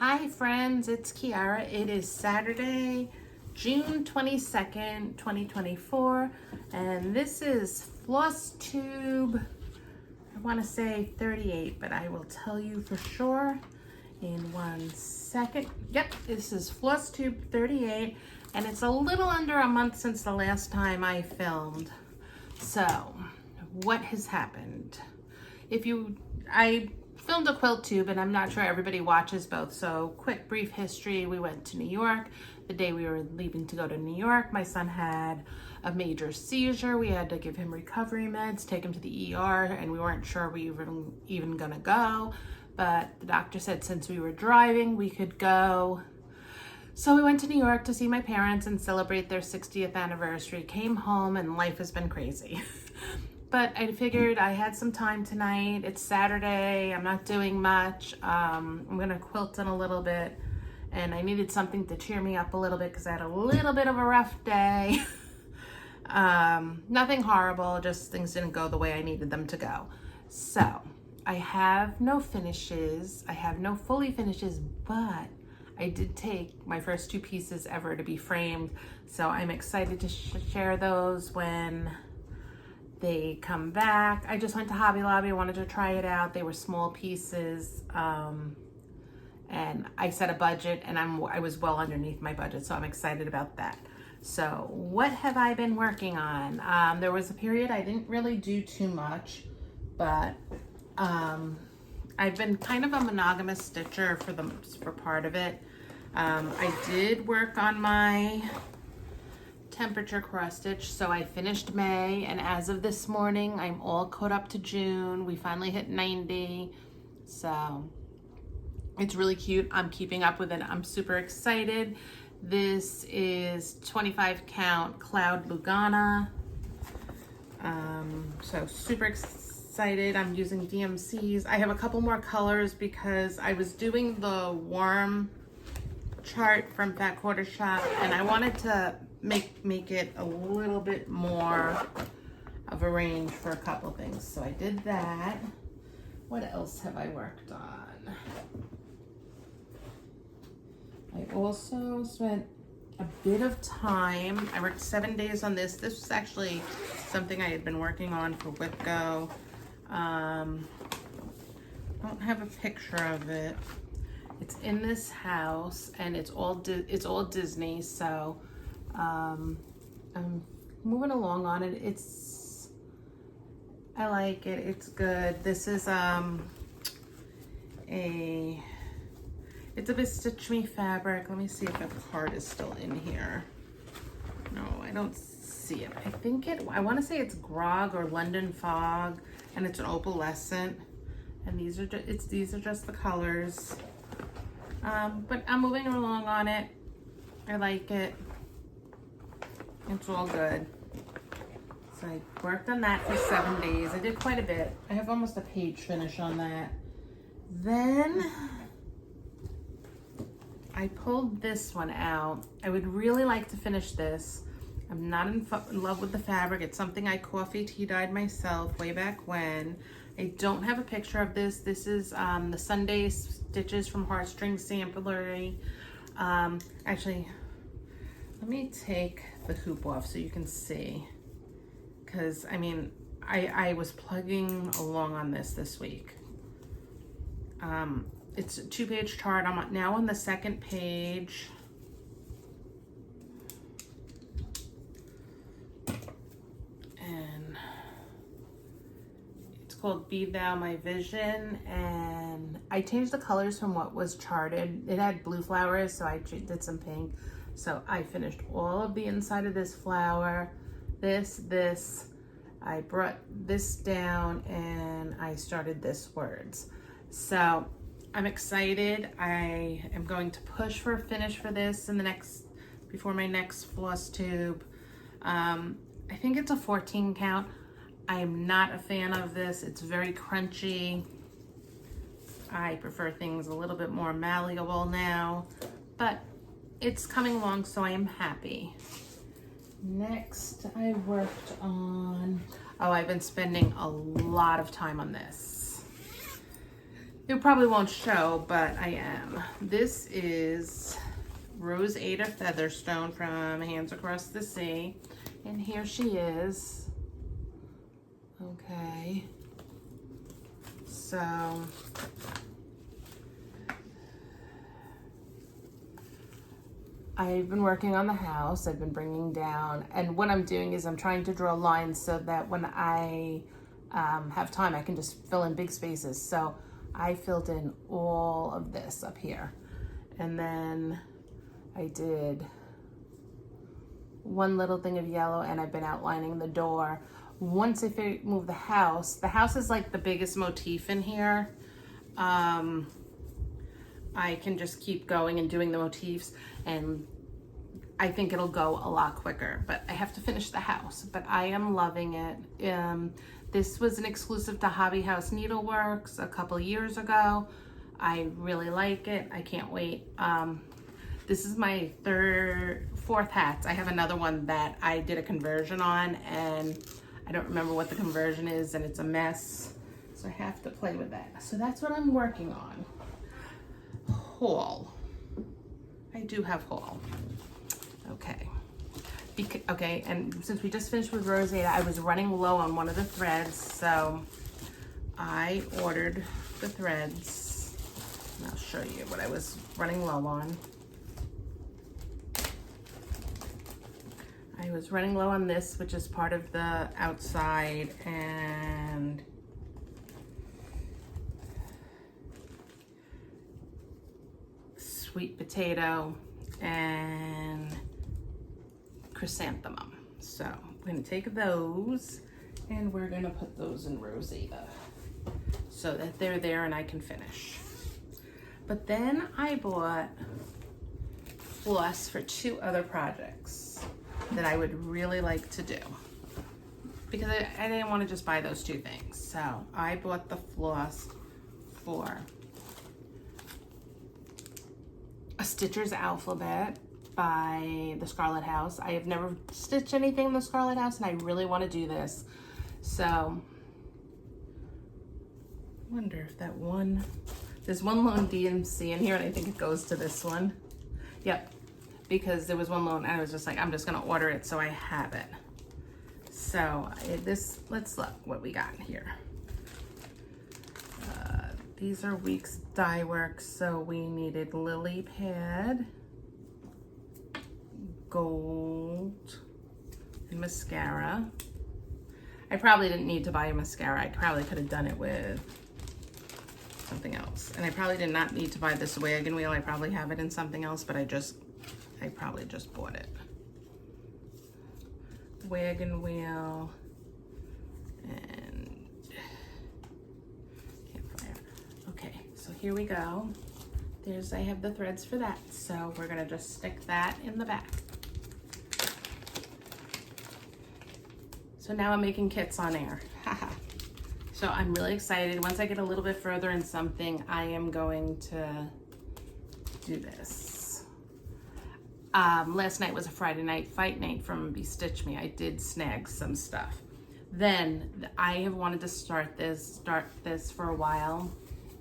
Hi friends, it's Kiara. It is Saturday, June 22nd, 2024, and this is Flosstube, I want to say 38, but I will tell you for sure in 1 second. Yep, this is Flosstube 38, and it's a little under a month since the last time I filmed. So, what has happened? I filmed a quilt tube, and I'm not sure everybody watches both, so quick brief history. We went to New York. The day we were leaving to go to New York, my son had a major seizure. We had to give him recovery meds, take him to the ER, and we weren't sure we were even gonna go, but the doctor said since we were driving, we could go. So we went to New York to see my parents and celebrate their 60th anniversary. Came home and life has been crazy. But I figured I had some time tonight. It's Saturday. I'm not doing much. I'm gonna quilt in a little bit, and I needed something to cheer me up a little bit because I had a little bit of a rough day. Nothing horrible, just things didn't go the way I needed them to go. So I have no finishes. I have no fully finishes, but I did take my first 2 pieces ever to be framed. So I'm excited to share those when they come back. I just went to Hobby Lobby. I wanted to try it out. They were small pieces, and I set a budget, and I was well underneath my budget, so I'm excited about that. So what have I been working on? There was a period I didn't really do too much, but I've been kind of a monogamous stitcher for part of it. I did work on my temperature cross stitch, so I finished May, and as of this morning I'm all caught up to June. We finally hit 90, so it's really cute. I'm keeping up with it. I'm super excited. This is 25 count Cloud Lugana, so super excited. I'm using DMCs. I have a couple more colors because I was doing the worm chart from Fat Quarter Shop, and I wanted to make it a little bit more of a range for a couple things. So I did that. What else have I worked on? I also spent a bit of time. I worked 7 days on this. This was actually something I had been working on for WhipGo. I don't have a picture of it. It's in this house, and it's all Disney, so I'm moving along on it. I like it. It's good. This is it's a bit Stitch Me fabric. Let me see if the card is still in here. No, I don't see it. I want to say it's Grog or London Fog, and it's an opalescent, and these are just the colors. But I'm moving along on it. I like it. It's all good. So I worked on that for 7 days. I did quite a bit. I have almost a page finish on that. Then I pulled this one out. I would really like to finish this. I'm not in love with the fabric. It's something I coffee tea dyed myself way back when. I don't have a picture of this. This is the Sunday Stitches from Heartstring Samplery. Actually, let me take the hoop off so you can see. Because, I mean, I was plugging along on this week. It's a 2-page chart. I'm now on the 2nd page. And it's called Be Thou My Vision, and I changed the colors from what was charted. It had blue flowers, so I did some pink. So I finished all of the inside of this flower, this. I brought this down, and I started this words. So I'm excited. I am going to push for a finish for this before my next floss tube. I think it's a 14 count. I'm not a fan of this. It's very crunchy. I prefer things a little bit more malleable now, but it's coming along, so I am happy. Next, I worked on, I've been spending a lot of time on this. It probably won't show, but I am. This is Rosada Featherstone from Hands Across the Sea. And here she is. Okay. So I've been working on the house. I've been bringing down, and what I'm doing is I'm trying to draw lines so that when I have time, I can just fill in big spaces. So I filled in all of this up here. And then I did one little thing of yellow, and I've been outlining the door. Once I move the house is like the biggest motif in here. I can just keep going and doing the motifs, and I think it'll go a lot quicker, but I have to finish the house. But I am loving it. This was an exclusive to Hobby House Needleworks a couple years ago. I really like it. I can't wait. This is my fourth hat. I have another one that I did a conversion on, and I don't remember what the conversion is, and it's a mess. So I have to play with that. So that's what I'm working on. Haul. I do have haul. Okay. Okay, and since we just finished with Rosada, I was running low on one of the threads, so I ordered the threads. And I'll show you what I was running low on. I was running low on this, which is part of the outside, and sweet potato and chrysanthemum. So I'm going to take those and we're going to put those in Rosada so that they're there and I can finish. But then I bought floss for 2 other projects that I would really like to do, because I didn't want to just buy those 2 things. So I bought the floss for a Stitcher's Alphabet by the Scarlet House. I have never stitched anything in the Scarlet House, and I really want to do this. So I wonder if that one, there's one lone DMC in here, and I think it goes to this one. Yep, because there was one lone, and I was just like, I'm just gonna order it so I have it. So let's look what we got here. These are Weeks Die Work, so we needed lily pad, gold, and mascara. I probably didn't need to buy a mascara. I probably could have done it with something else. And I probably did not need to buy this wagon wheel. I probably have it in something else, but I probably just bought it. Wagon wheel and campfire. Okay, so here we go. I have the threads for that. So we're gonna just stick that in the back. So now I'm making kits on air. Haha. So I'm really excited. Once I get a little bit further in something, I am going to do this. Last night was a Friday night fight night from Bestitch Me. I did snag some stuff. Then I have wanted to start this for a while.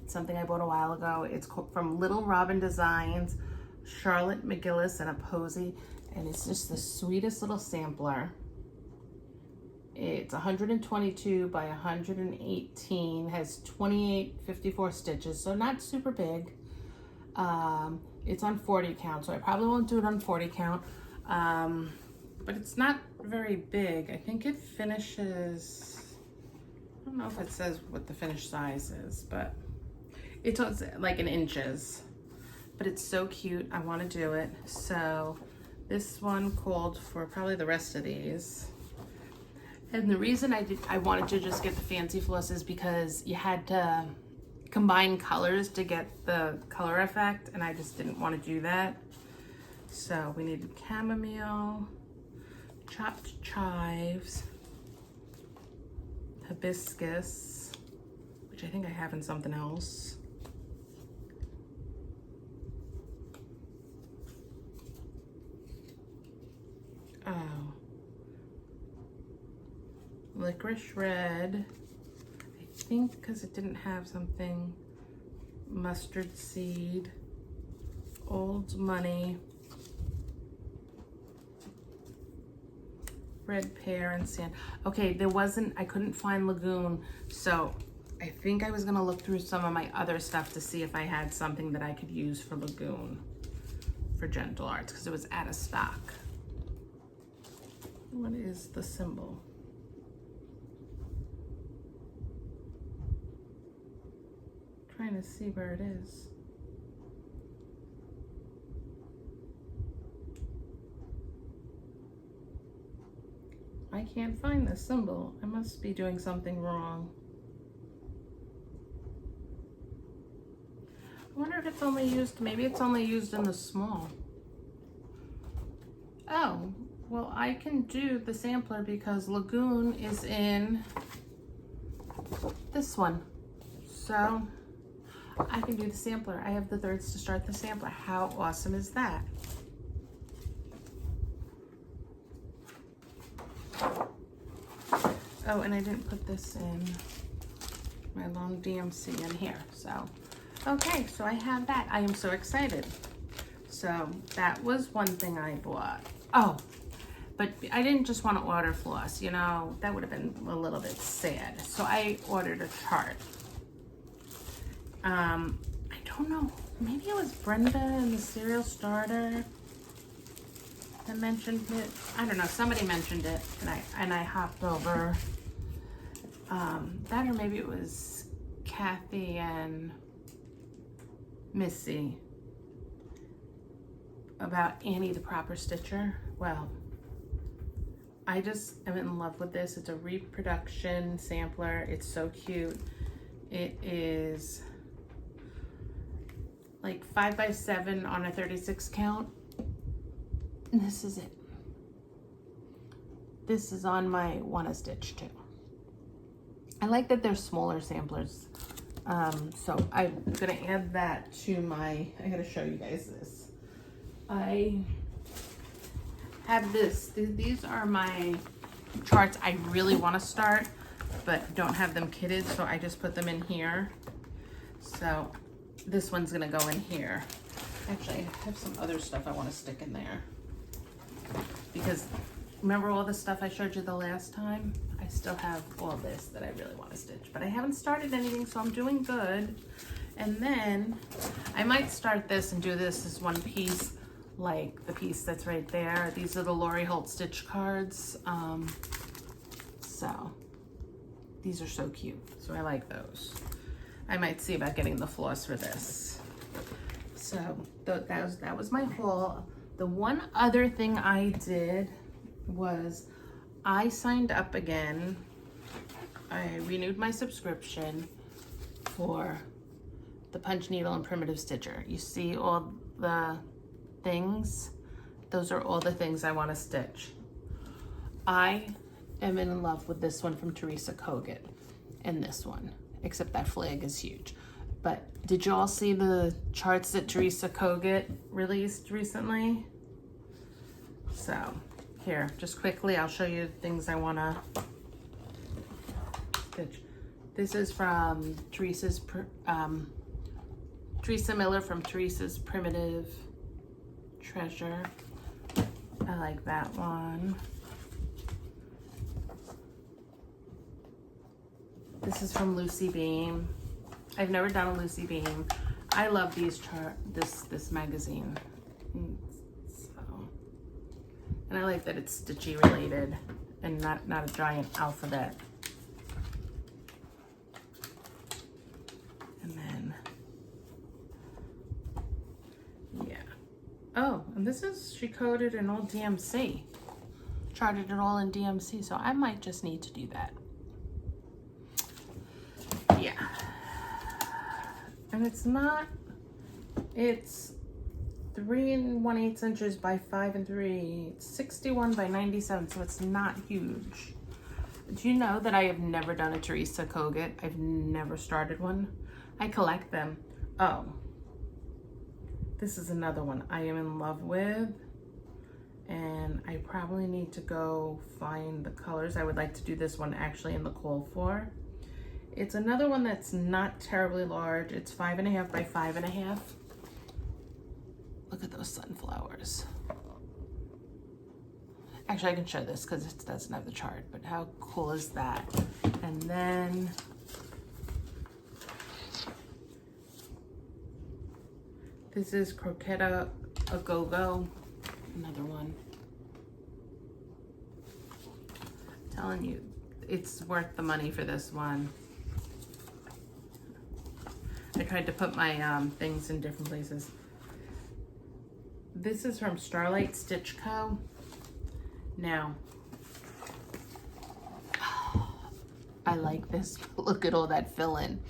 It's something I bought a while ago. It's from Little Robin Designs, Charlotte McGillis, and a Posy, and it's just the sweetest little sampler. It's 122 by 118, has 2854 stitches, so not super big. It's on 40 count, so I probably won't do it on 40 count, but it's not very big. I think it finishes, I don't know if it says what the finish size is, but it's like in inches, but it's so cute. I want to do it. So this one called for probably the rest of these. And the reason I wanted to just get the fancy floss is because you had to combine colors to get the color effect, and I just didn't want to do that. So we needed chamomile, chopped chives, hibiscus, which I think I have in something else. Oh. Licorice red, I think, because it didn't have something. mustard seed, old money, red pear and sand. Okay, I couldn't find Lagoon, so I think I was gonna look through some of my other stuff to see if I had something that I could use for Lagoon, for Gentle Arts, because it was out of stock. What is the symbol? Trying to see where it is. I can't find the symbol. I must be doing something wrong. I wonder if it's only used, maybe it's only used in the small. Oh, well, I can do the sampler because Lagoon is in this one. So I can do the sampler. I have the thirds to start the sampler. How awesome is that? Oh, and I didn't put this in my long DMC in here. So, okay, so I have that. I am so excited. So that was one thing I bought. Oh, but I didn't just want to order floss, you know, that would have been a little bit sad. So I ordered a chart. I don't know, maybe it was Brenda in the Cereal Starter that mentioned it. I don't know, somebody mentioned it and I hopped over. That, or maybe it was Kathy and Missy about Annie the Proper Stitcher. Well, I just am in love with this. It's a reproduction sampler. It's so cute. It is like 5x7 on a 36 count. And this is it. This is on my Wanna Stitch too. I like that they're smaller samplers. So I'm gonna add that to my, I gotta show you guys this. I have this, these are my charts I really wanna start, but don't have them kitted, so I just put them in here. So this one's gonna go in here. Actually, I have some other stuff I wanna stick in there. Because remember all the stuff I showed you the last time? I still have all this that I really want to stitch, but I haven't started anything, so I'm doing good. And then I might start this and do this as one piece, like the piece that's right there. These are the Lori Holt stitch cards. So these are so cute, so I like those. I might see about getting the floss for this. So that was my haul. The one other thing I did was I signed up again. I renewed my subscription for the Punch Needle and Primitive Stitcher. You see all the things? Those are all the things I want to stitch. I am in love with this one from Teresa Kogut and this one, except that flag is huge. But did you all see the charts that Teresa Kogut released recently? So here, just quickly, I'll show you the things I want to stitch. This is from Teresa Miller from Teresa's Primitive Treasure. I like that one. This is from Lucy Beam. I've never done a Lucy Beam. I love these this magazine. And I like that it's stitchy related and not a giant alphabet. And then, yeah. Oh, and this is, she coded in all DMC. Charted it all in DMC, so I might just need to do that. Yeah. And it's 3 1/8 inches by 5 3. It's 61 by 97, so it's not huge. Do you know that I have never done a Teresa Kogut? I've never started one. I collect them. Oh, this is another one I am in love with, and I probably need to go find the colors. I would like to do this one actually in the call for. It's another one that's not terribly large. It's 5.5 by 5.5. Look at those sunflowers. Actually, I can show this because it doesn't have the chart, but how cool is that? And then this is Croqueta a Go-Go, another one. I'm telling you, it's worth the money for this one. I tried to put my things in different places. This is from Starlight Stitch Co. Now, I like this. Look at all that fill-in.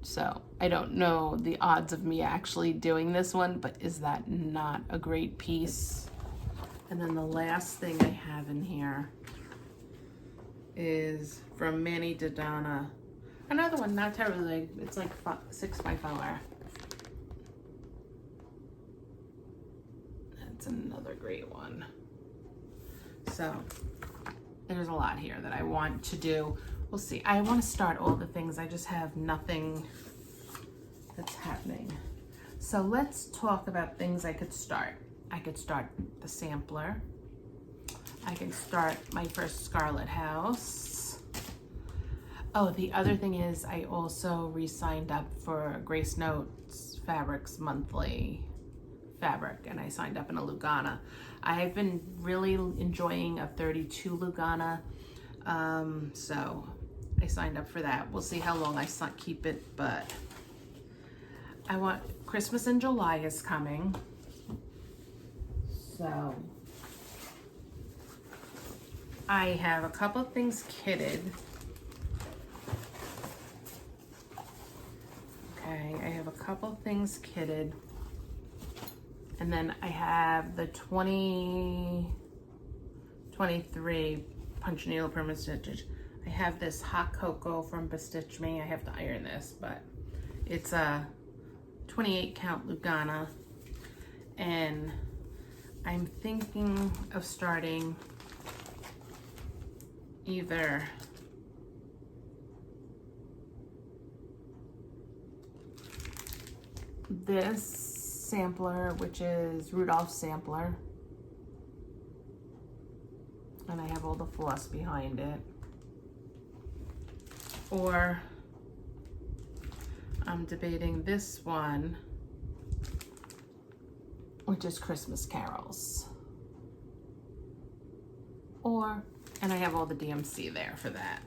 So I don't know the odds of me actually doing this one, but is that not a great piece? And then the last thing I have in here is from Manny Dodonna. Another one, not terribly big. It's like 6 by 4. That's another great one. So there's a lot here that I want to do. We'll see. I want to start all the things. I just have nothing that's happening. So let's talk about things I could start. I could start the sampler. I can start my first Scarlet House. Oh, the other thing is I also re-signed up for Grace Notes Fabrics monthly fabric, and I signed up in a Lugana. I've been really enjoying a 32 Lugana, so I signed up for that. We'll see how long I keep it, but I want, Christmas in July is coming, so I have a couple of things kitted. Okay, I have a couple things kitted. And then I have the 2023 punch needle permanent stitches. I have this hot cocoa from Bestitch Me. I have to iron this, but it's a 28 count Lugana. And I'm thinking of starting either this sampler, which is Rudolph's sampler, and I have all the floss behind it, or I'm debating this one, which is Christmas Carols, and I have all the DMC there for that.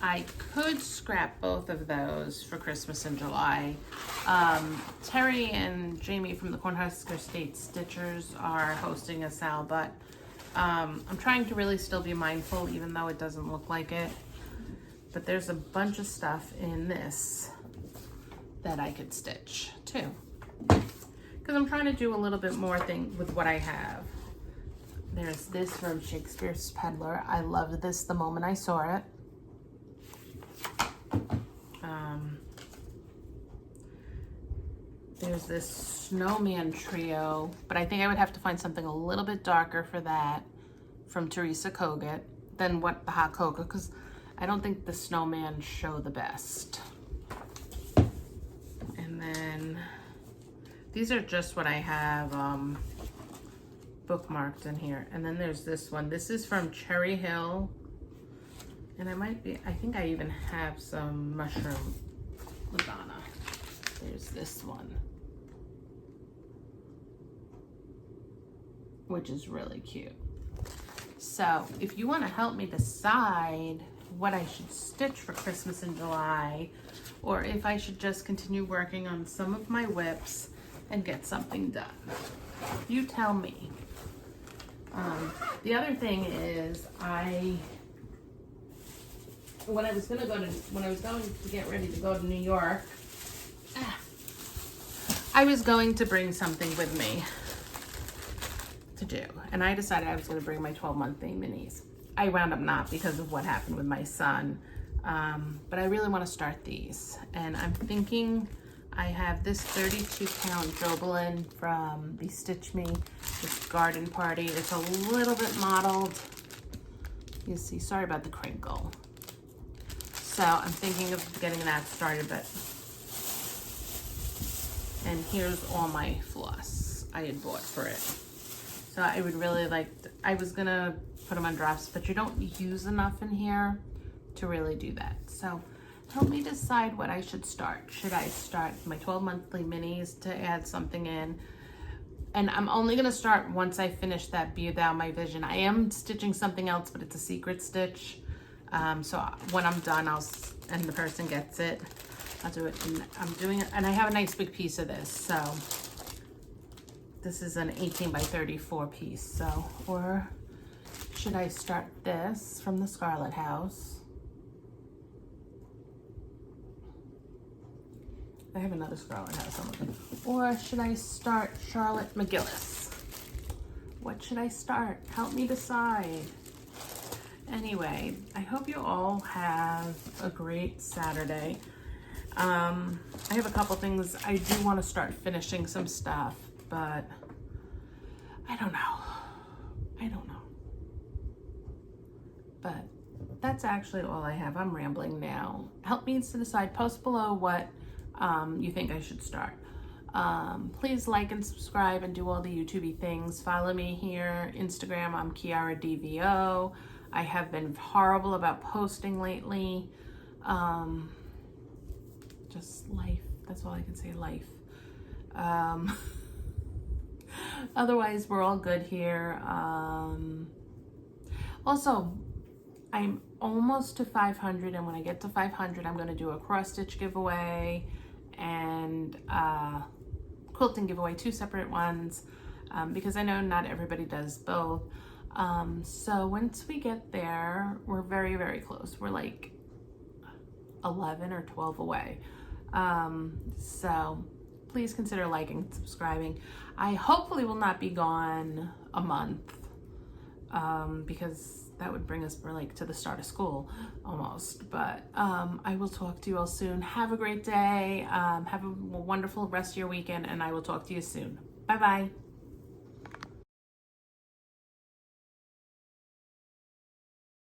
I could scrap both of those for Christmas in July. Terry and Jamie from the Cornhusker State Stitchers are hosting a sale, but I'm trying to really still be mindful, even though it doesn't look like it. But there's a bunch of stuff in this that I could stitch too, because I'm trying to do a little bit more thing with what I have. There's this from Shakespeare's Peddler. I loved this the moment I saw it. There's this snowman trio, but I think I would have to find something a little bit darker for that, from Teresa Kogut, than what the hot cocoa, because I don't think the snowman show the best. And then these are just what I have bookmarked in here. And then there's this one. This is from Cherry Hill, and I think I even have some mushroom Lugana. There's this one, which is really cute. So if you want to help me decide what I should stitch for Christmas in July, or if I should just continue working on some of my whips and get something done, you tell me. The other thing is when I was going to get ready to go to New York, I was going to bring something with me to do, and I decided I was going to bring my 12-month Bay Minis. I wound up not because of what happened with my son, but I really want to start these, and I'm thinking I have this 32-count Jobelin from the Stitch Me, this Garden Party. It's a little bit mottled. You see, sorry about the crinkle. So I'm thinking of getting that started, and here's all my floss I had bought for it. So I would really like, I was gonna put them on drops, but you don't use enough in here to really do that. So help me decide what I should start. Should I start my 12 monthly minis to add something in? And I'm only gonna start once I finish that Be Thou My Vision. I am stitching something else, but it's a secret stitch. So when I'm done, and the person gets it, I'll do it. And I'm doing it, and I have a nice big piece of this. So this is an 18 by 34 piece. So, or should I start this from the Scarlet House? I have another Scarlet House I'm looking. Or should I start Charlotte McGillis? What should I start? Help me decide. Anyway, I hope you all have a great Saturday. I have a couple things. I do want to start finishing some stuff, but I don't know. But that's actually all I have. I'm rambling now. Help me to decide. Post below what you think I should start. Please like and subscribe and do all the YouTubey things. Follow me here. Instagram, I'm Kiara DVO. I have been horrible about posting lately. Just life. That's all I can say, life. Otherwise, we're all good here. Also, I'm almost to 500, and when I get to 500, I'm going to do a cross stitch giveaway and quilting giveaway, 2 separate ones, because I know not everybody does both. So once we get there, we're very, very close. We're like 11 or 12 away. So please consider liking and subscribing. I hopefully will not be gone a month, because that would bring us like to the start of school almost. But I will talk to you all soon. Have a great day. Have a wonderful rest of your weekend, and I will talk to you soon. Bye-bye.